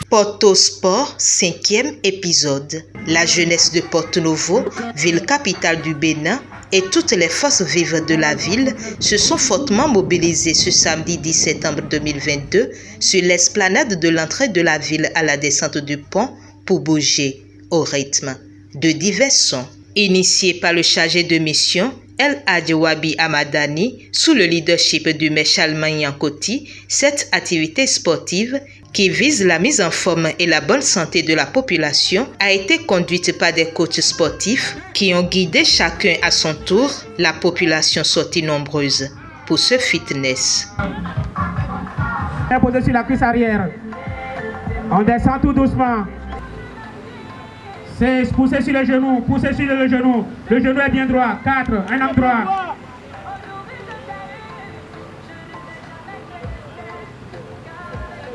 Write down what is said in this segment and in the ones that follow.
Porto Sport, 5e épisode. La jeunesse de Porto Novo, ville capitale du Bénin, et toutes les forces vives de la ville se sont fortement mobilisées ce samedi 10 septembre 2022 sur l'esplanade de l'entrée de la ville à la descente du pont pour bouger au rythme de divers sons. Initié par le chargé de mission El Hadji Wabi Amadani, sous le leadership du maire Chalman Yankoti, cette activité sportive qui vise la mise en forme et la bonne santé de la population a été conduite par des coachs sportifs qui ont guidé chacun à son tour la population sortie nombreuse pour ce fitness. Posé sur la cuisse arrière. On descend tout doucement. C'est pousser sur le genou, pousser sur le genou. Le genou est bien droit. 4, un homme droit.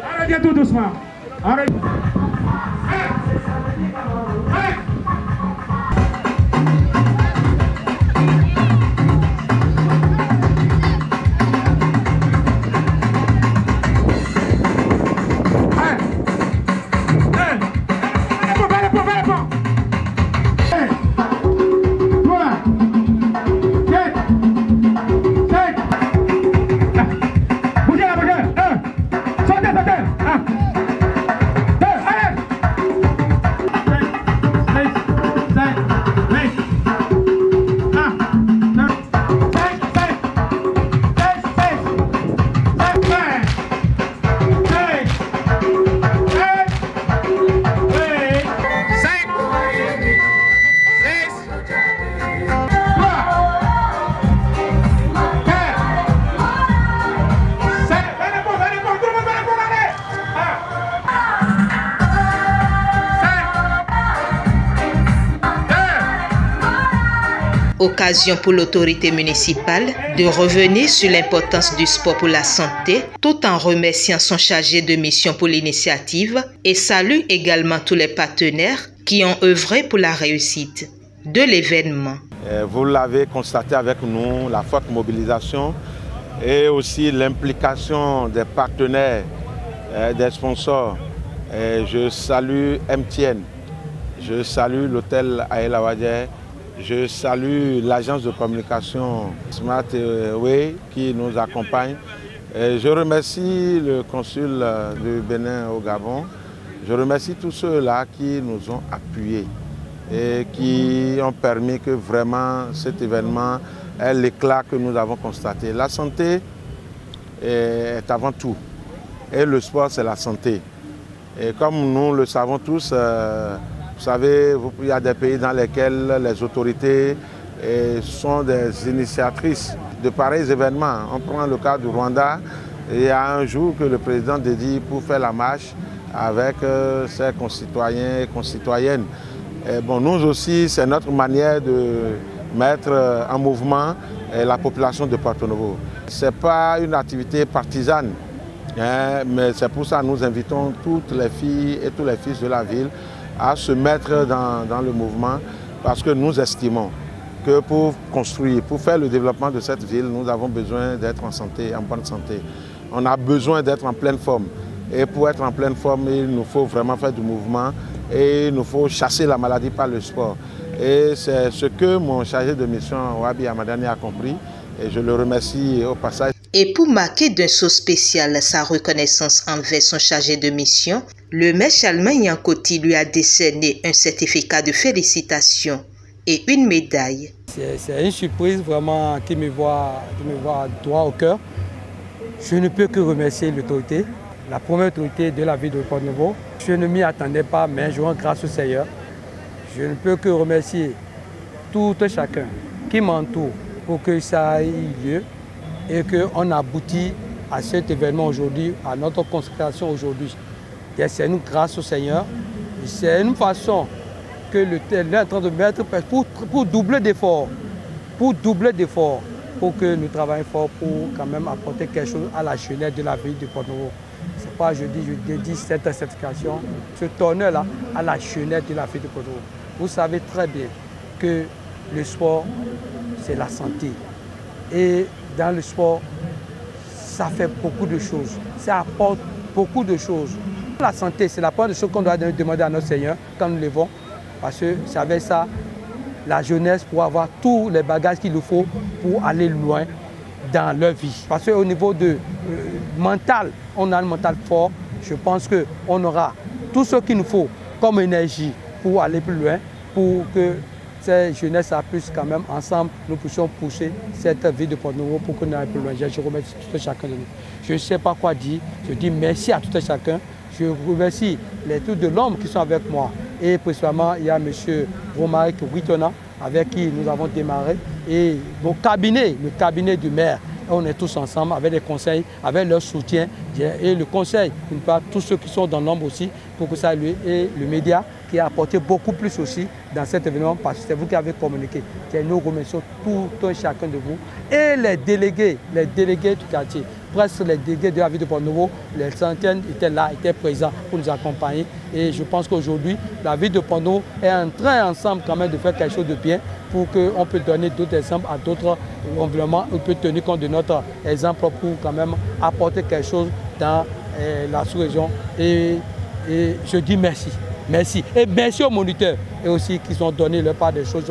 On revient tout doucement. On revient. Occasion pour l'autorité municipale de revenir sur l'importance du sport pour la santé, tout en remerciant son chargé de mission pour l'initiative et salue également tous les partenaires qui ont œuvré pour la réussite de l'événement. Vous l'avez constaté avec nous, la forte mobilisation et aussi l'implication des partenaires, des sponsors. Je salue MTN, je salue l'hôtel Aïla Wadje, je salue l'agence de communication Smart Way qui nous accompagne. Je remercie le consul du Bénin au Gabon. Je remercie tous ceux-là qui nous ont appuyés et qui ont permis que vraiment cet événement ait l'éclat que nous avons constaté. La santé est avant tout et le sport c'est la santé. Et comme nous le savons tous, vous savez, il y a des pays dans lesquels les autorités sont des initiatrices de pareils événements. On prend le cas du Rwanda. Il y a un jour que le président dédie pour faire la marche avec ses concitoyens et concitoyennes. Et bon, nous aussi, c'est notre manière de mettre en mouvement la population de Porto Novo. Ce n'est pas une activité partisane, mais c'est pour ça que nous invitons toutes les filles et tous les fils de la ville à se mettre dans le mouvement parce que nous estimons que pour construire, pour faire le développement de cette ville, nous avons besoin d'être en santé, en bonne santé. On a besoin d'être en pleine forme. Et pour être en pleine forme, il nous faut vraiment faire du mouvement et il nous faut chasser la maladie par le sport. Et c'est ce que mon chargé de mission, Wabi Amadani, a compris et je le remercie au passage. Et pour marquer d'un saut spécial sa reconnaissance envers son chargé de mission, le maire Chalman Yankoti lui a décerné un certificat de félicitations et une médaille. C'est une surprise vraiment qui me voit droit au cœur. Je ne peux que remercier l'autorité, la première autorité de la ville de Porto Novo. Je ne m'y attendais pas, mais je rends grâce au Seigneur. Je ne peux que remercier tout chacun qui m'entoure pour que ça ait lieu et qu'on aboutit à cet événement aujourd'hui, à notre consécration aujourd'hui. C'est une grâce au Seigneur. C'est une façon que l'État est en train de mettre pour doubler d'efforts. Pour que nous travaillions fort pour quand même apporter quelque chose à la jeunesse de la ville de Porto Novo. C'est pas je dédie cette certification, ce honneur-là à la jeunesse de la ville de Porto Novo. Vous savez très bien que le sport, c'est la santé. Et dans le sport, ça fait beaucoup de choses. Ça apporte beaucoup de choses. La santé, c'est la première chose qu'on doit demander à notre Seigneur quand nous levons. Parce que c'est avec ça, la jeunesse pour avoir tous les bagages qu'il nous faut pour aller loin dans leur vie. Parce qu'au niveau de mental, on a un mental fort. Je pense qu'on aura tout ce qu'il nous faut comme énergie pour aller plus loin, pour que cette jeunesse puisse quand même ensemble, nous puissions pousser cette vie de Porto-Novo pour qu'on aille plus loin. Je remercie tout chacun de nous. Je ne sais pas quoi dire. Je dis merci à tout chacun. Je remercie tous de l'homme qui sont avec moi. Et précisément, il y a M. Romaric Witona, avec qui nous avons démarré. Et mon cabinet, le cabinet du maire, on est tous ensemble avec les conseils, avec leur soutien. Et le conseil, d'une part, tous ceux qui sont dans l'ombre aussi, pour que ça lui. Et le média qui a apporté beaucoup plus aussi dans cet événement, parce que c'est vous qui avez communiqué. Et nous remercions tout un chacun de vous. Et les délégués du quartier, presque les délégués de la ville de Porto-Novo, les centaines étaient là, étaient présents pour nous accompagner. Et je pense qu'aujourd'hui, la ville de Porto-Novo est en train ensemble quand même de faire quelque chose de bien pour qu'on puisse donner d'autres exemples à d'autres environnements. On peut tenir compte de notre exemple pour quand même apporter quelque chose dans la sous-région. Et je dis merci. Merci. Et merci aux moniteurs et aussi qui ont donné leur part des choses.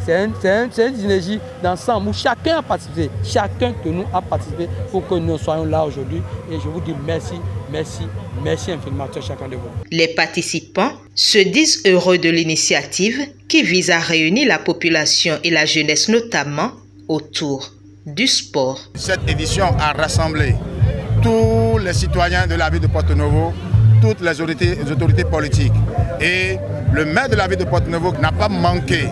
C'est une synergie d'ensemble où chacun a participé. Chacun de nous a participé pour que nous soyons là aujourd'hui. Et je vous dis merci, merci, merci infiniment à chacun de vous. Les participants se disent heureux de l'initiative qui vise à réunir la population et la jeunesse notamment autour du sport. Cette édition a rassemblé tous les citoyens de la ville de Porto-Novo, toutes les autorités politiques. Et le maire de la ville de Porto-Novo n'a pas manqué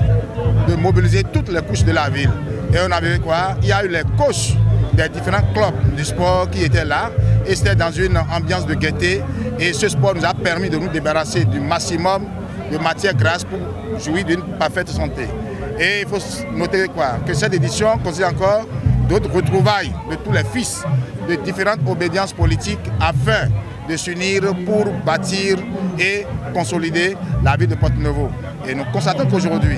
de mobiliser toutes les couches de la ville. Et on a vu quoi? Il y a eu les coachs des différents clubs du sport qui étaient là. Et c'était dans une ambiance de gaieté. Et ce sport nous a permis de nous débarrasser du maximum de matières grasses pour jouir d'une parfaite santé. Et il faut noter quoi? Que cette édition consiste encore d'autres retrouvailles de tous les fils de différentes obédiences politiques afin de s'unir pour bâtir et consolider la ville de Porto-Novo. Et nous constatons qu'aujourd'hui,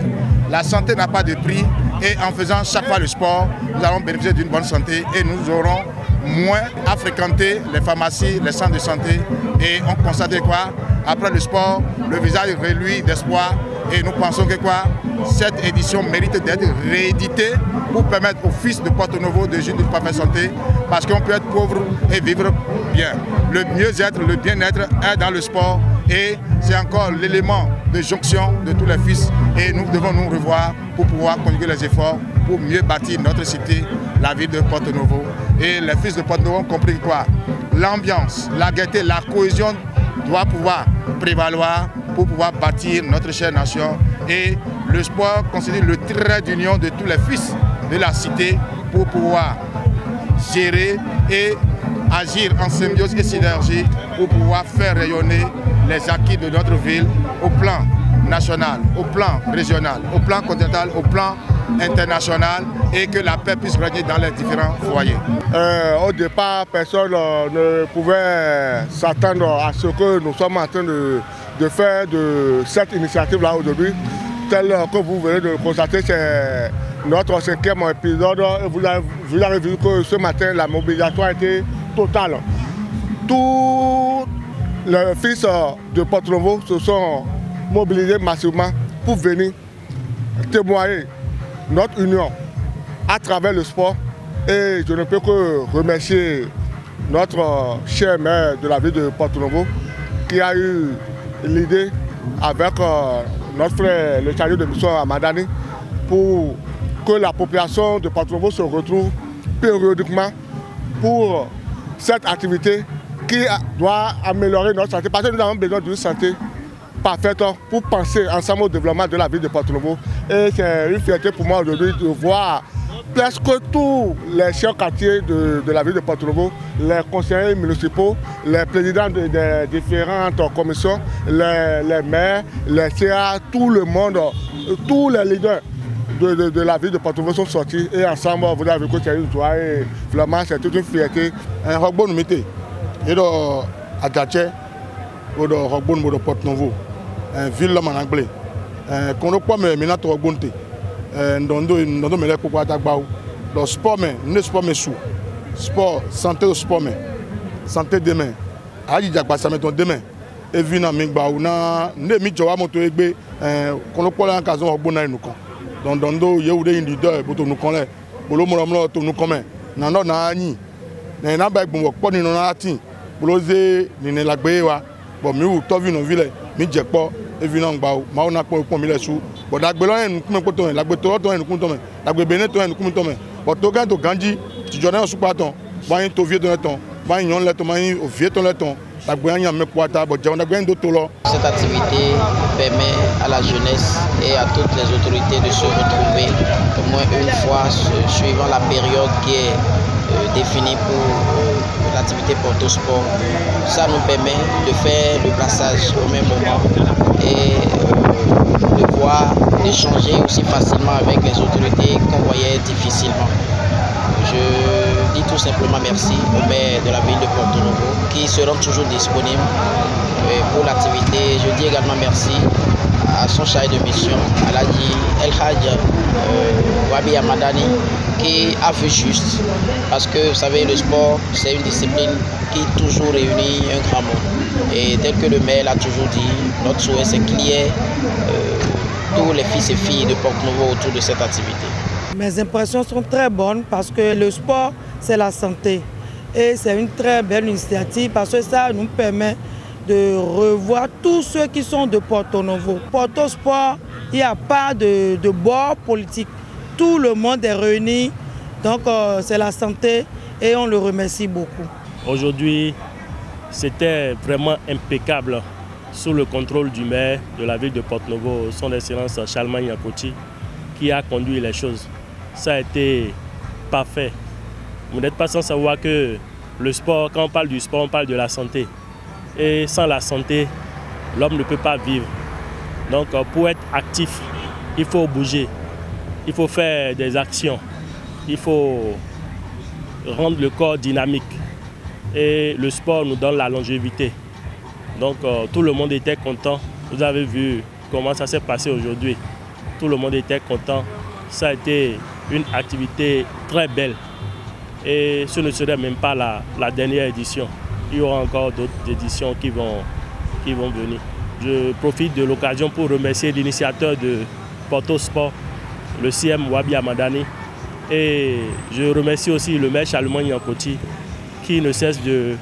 la santé n'a pas de prix et en faisant chaque fois le sport, nous allons bénéficier d'une bonne santé et nous aurons moins à fréquenter les pharmacies, les centres de santé. Et on constate quoi? Après le sport, le visage reluit d'espoir et nous pensons que quoi? Cette édition mérite d'être rééditée pour permettre aux fils de Porto-Novo de jouir d'une parfaite santé parce qu'on peut être pauvre et vivre bien. Le mieux-être, le bien-être est dans le sport et c'est encore l'élément de jonction de tous les fils et nous devons nous revoir pour pouvoir conjuguer les efforts pour mieux bâtir notre cité, la ville de Porto-Novo. Et les fils de Porto-Novo ont compris quoi? L'ambiance, la gaieté, la cohésion doit pouvoir prévaloir pour pouvoir bâtir notre chère nation. Et le sport constitue le trait d'union de tous les fils de la cité pour pouvoir gérer et agir en symbiose et synergie pour pouvoir faire rayonner les acquis de notre ville au plan national, au plan régional, au plan continental, au plan international et que la paix puisse régner dans les différents foyers. Au départ, personne ne pouvait s'attendre à ce que nous sommes en train de faire de cette initiative-là aujourd'hui. Tel que vous venez de constater, c'est notre 5e épisode. Vous avez vu que ce matin, la mobilisation a été totale. Tous les fils de Porto-Novo se sont mobilisés massivement pour venir témoigner notre union à travers le sport. Et je ne peux que remercier notre cher maire de la ville de Porto-Novo qui a eu l'idée avec notre frère, le chariot de mission Amadani, pour que la population de Porto-Novo se retrouve périodiquement pour cette activité qui doit améliorer notre santé. Parce que nous avons besoin d'une santé parfaite pour penser ensemble au développement de la ville de Porto-Novo. Et c'est une fierté pour moi aujourd'hui de voir presque tous les chefs quartiers de la ville de Porto-Novo, les conseillers municipaux, les présidents des différentes commissions, les maires, les CA, tout le monde, tous les leaders de la ville de Porto-Novo sont sortis et ensemble, vous avez vu que c'est une joie et vraiment c'est toute une fierté. Un rogbon mité, et à Gatché, ou de rogbon de Porto-Novo, un ville là en anglais. Quand on peut me mettre au bonté, ndondo me lève pour attaquer. Le sport mais ne sport mais sous, sport santé au sport mais santé demain. Aïe diak pas ça met ton demain. evina migba una ne mi jowa moto egbe kono pola kan so ogbo na enukan dondo yewude indi do boto nukan le bolo mo to nukan me na no na yin na ba egbon wo ni no na tin bolo ze ni ne lagbe wa bo mi wu to vino vile mi jepo evina ngba o ma ona pon mi le su bo dagbe lo enu kun to lagbe to enu kun to me lagbe bene to enu kun to me bo to gan to ganji ti jona o su paton ba yin to vie to ton ba yin yon le to ma yin o vie to le ton. Cette activité permet à la jeunesse et à toutes les autorités de se retrouver au moins une fois suivant la période qui est définie pour l'activité Portosport. Ça nous permet de faire le brassage au même moment et de pouvoir échanger aussi facilement avec les autorités qu'on voyait difficilement. Je dis tout simplement merci au maire de la ville de Porto Novo qui se rend toujours disponible pour l'activité. Je dis également merci à son chargé de mission, Aladji El Hadj Wabi Amadani, qui a fait juste. Parce que vous savez, le sport, c'est une discipline qui toujours réunit un grand monde. Et tel que le maire l'a toujours dit, notre souhait c'est qu'il y ait tous les fils et filles de Porto Novo autour de cette activité. Mes impressions sont très bonnes parce que le sport, c'est la santé. Et c'est une très belle initiative parce que ça nous permet de revoir tous ceux qui sont de Porto Novo. Porto Sport, il n'y a pas de bord politique. Tout le monde est réuni. Donc c'est la santé et on le remercie beaucoup. Aujourd'hui, c'était vraiment impeccable sous le contrôle du maire de la ville de Porto Novo, son excellence Charlemagne Yankoti, qui a conduit les choses. Ça a été parfait. Vous n'êtes pas sans savoir que le sport, quand on parle du sport, on parle de la santé. Et sans la santé, l'homme ne peut pas vivre. Donc pour être actif, il faut bouger, il faut faire des actions, il faut rendre le corps dynamique. Et le sport nous donne la longévité. Donc tout le monde était content. Vous avez vu comment ça s'est passé aujourd'hui. Tout le monde était content. Ça a été une activité très belle. Et ce ne serait même pas la dernière édition. Il y aura encore d'autres éditions qui vont venir. Je profite de l'occasion pour remercier l'initiateur de Porto Sport, le CM Wabi Amadani. Et je remercie aussi le maire Charlemagne Yankoti qui ne cesse de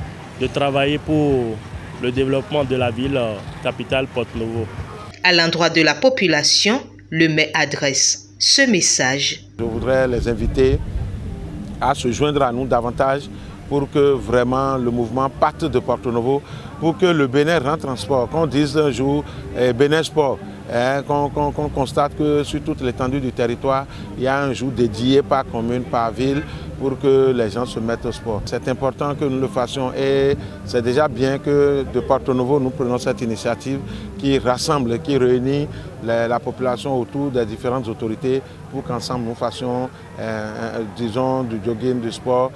travailler pour le développement de la ville capitale Porto Novo. À l'endroit de la population, le maire adresse ce message. Je voudrais les inviter à se joindre à nous davantage pour que vraiment le mouvement parte de Porto Novo, pour que le Bénin rentre en sport. Qu'on dise un jour Bénin Sport, qu'on constate que sur toute l'étendue du territoire, il y a un jour dédié par commune, par ville, pour que les gens se mettent au sport. C'est important que nous le fassions et c'est déjà bien que de Porto Novo, nous prenons cette initiative qui rassemble, qui réunit la population autour des différentes autorités pour qu'ensemble nous fassions, disons, du jogging, du sport.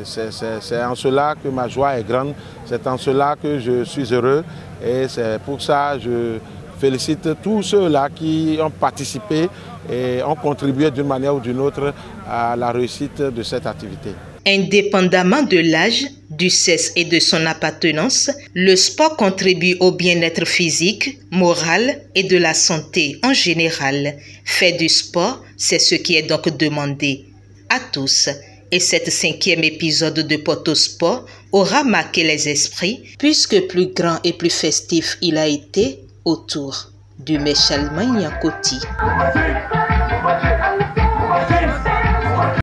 C'est en cela que ma joie est grande, c'est en cela que je suis heureux et c'est pour ça que je félicite tous ceux-là qui ont participé et ont contribué d'une manière ou d'une autre à la réussite de cette activité. Indépendamment de l'âge, du sexe et de son appartenance, le sport contribue au bien-être physique, moral et de la santé en général. Faire du sport, c'est ce qui est donc demandé à tous. Et cet 5e épisode de Porto Sport aura marqué les esprits puisque plus grand et plus festif il a été autour du maire Charlemagne Yankoti.